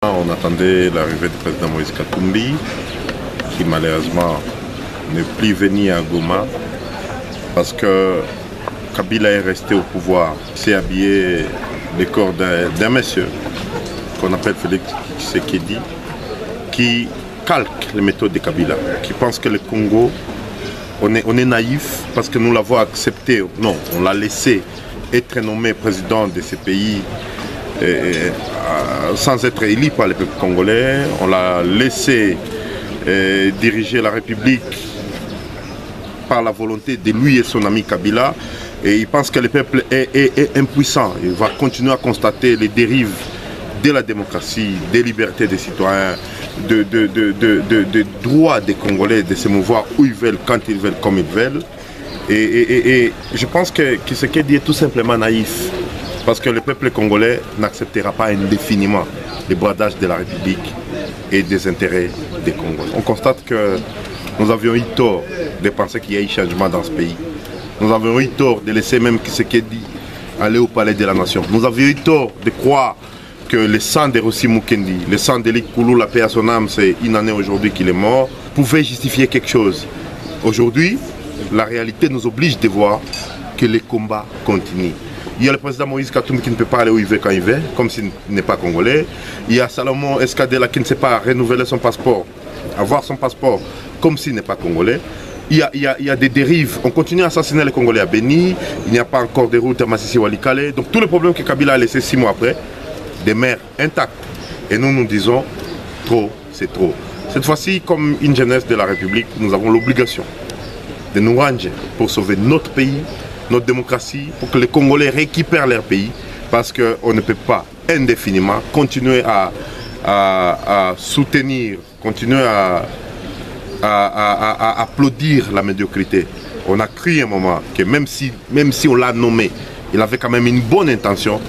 On attendait l'arrivée du président Moïse Katumbi, qui malheureusement n'est plus venu à Goma parce que Kabila est resté au pouvoir. Il s'est habillé le corps d'un monsieur qu'on appelle Félix Tshisekedi, qui calque les méthodes de Kabila, qui pense que le Congo, on est naïf parce que nous l'avons accepté. Non, on l'a laissé être nommé président de ce pays sans être élu par le peuple congolais. On l'a laissé diriger la République par la volonté de lui et son ami Kabila. Et il pense que le peuple est impuissant. Il va continuer à constater les dérives de la démocratie, des libertés des citoyens, de droits des Congolais de se mouvoir où ils veulent, quand ils veulent, comme ils veulent. Et je pense que ce qu'il dit est tout simplement naïf. Parce que le peuple congolais n'acceptera pas indéfiniment les bradages de la République et des intérêts des Congolais. On constate que nous avions eu tort de penser qu'il y a eu changement dans ce pays. Nous avions eu tort de laisser même Tshisekedi aller au palais de la nation. Nous avions eu tort de croire que le sang de Rossi Mukendi, le sang d'Elik Koulou, la paix à son âme, c'est une année aujourd'hui qu'il est mort, pouvait justifier quelque chose. Aujourd'hui, la réalité nous oblige de voir que les combats continuent. Il y a le président Moïse Katumbi qui ne peut pas aller où il veut quand il veut, comme s'il n'est pas congolais. Il y a Salomon Escadela qui ne sait pas renouveler son passeport, avoir son passeport, comme s'il n'est pas congolais. Il y a des dérives. On continue à assassiner les Congolais à Beni. Il n'y a pas encore de route à Massissi-Walikale. Donc tous les problèmes que Kabila a laissés 6 mois après, des mers intactes. Et nous, nous disons, trop, c'est trop. Cette fois-ci, comme une jeunesse de la République, nous avons l'obligation de nous ranger pour sauver notre pays, notre démocratie, pour que les Congolais récupèrent leur pays, parce qu'on ne peut pas indéfiniment continuer à soutenir, continuer à applaudir la médiocrité. On a cru un moment que même si on l'a nommé, il avait quand même une bonne intention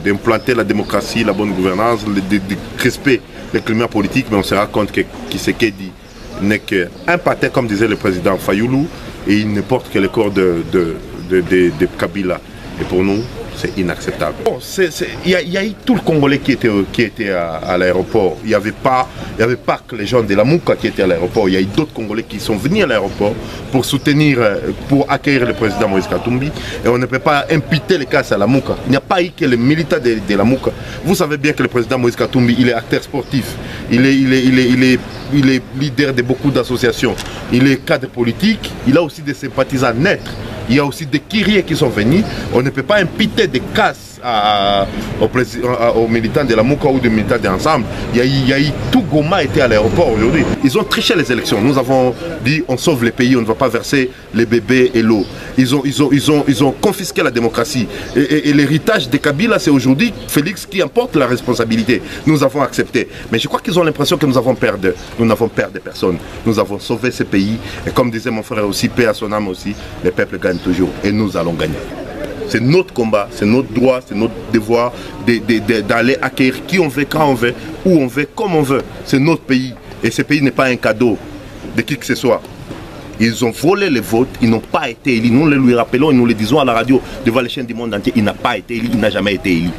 d'implanter la démocratie, la bonne gouvernance, de crisper le climat politique, mais on se rend compte que Tshisekedi n'est qu'un pâté, comme disait le président Fayoulou, et il ne porte que le corps de Kabila. Et pour nous, c'est inacceptable. Bon, il y a eu tout le Congolais qui était à l'aéroport. Il n'y avait pas que les gens de la Mouka qui étaient à l'aéroport. Il y a eu d'autres Congolais qui sont venus à l'aéroport pour soutenir, pour accueillir le président Moïse Katumbi. Et on ne peut pas imputer les cas à la Mouka. Il n'y a pas eu que les militants de la Mouka. Vous savez bien que le président Moïse Katumbi, il est acteur sportif. Il est leader de beaucoup d'associations. Il est cadre politique. Il a aussi des sympathisants nets. Il y a aussi des Kyriers qui sont venus. On ne peut pas imputer des casses aux militants de la Mouka ou des militants d'ensemble. Il y a eu tout Goma était à l'aéroport aujourd'hui. Ils ont triché les élections. Nous avons dit on sauve les pays, on ne va pas verser les bébés et l'eau. Ils ont confisqué la démocratie. Et l'héritage de Kabila, c'est aujourd'hui Félix qui emporte la responsabilité. Nous avons accepté. Mais je crois qu'ils ont l'impression que nous avons perdu. Nous n'avons perdu personne. Nous avons sauvé ce pays. Et comme disait mon frère aussi, paix à son âme aussi, le peuple gagne toujours. Et nous allons gagner. C'est notre combat, c'est notre droit, c'est notre devoir d'aller accueillir qui on veut, quand on veut, où on veut, comme on veut. C'est notre pays. Et ce pays n'est pas un cadeau de qui que ce soit. Ils ont volé les votes, ils n'ont pas été élus. Nous le lui rappelons et nous le disons à la radio devant les chaînes du monde entier. Il n'a pas été élu, il n'a jamais été élu.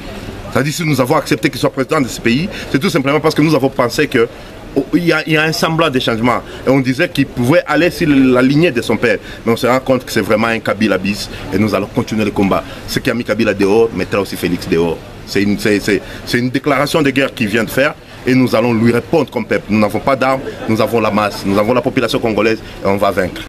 C'est-à-dire si nous avons accepté qu'il soit président de ce pays, c'est tout simplement parce que nous avons pensé que il y a un semblant de changement. Et on disait qu'il pouvait aller sur la lignée de son père. Mais on se rend compte que c'est vraiment un Kabila bis. Et nous allons continuer le combat. Ce qui a mis Kabila dehors mettra aussi Félix dehors. C'est une déclaration de guerre qu'il vient de faire. Et nous allons lui répondre comme peuple. Nous n'avons pas d'armes, nous avons la masse, nous avons la population congolaise et on va vaincre.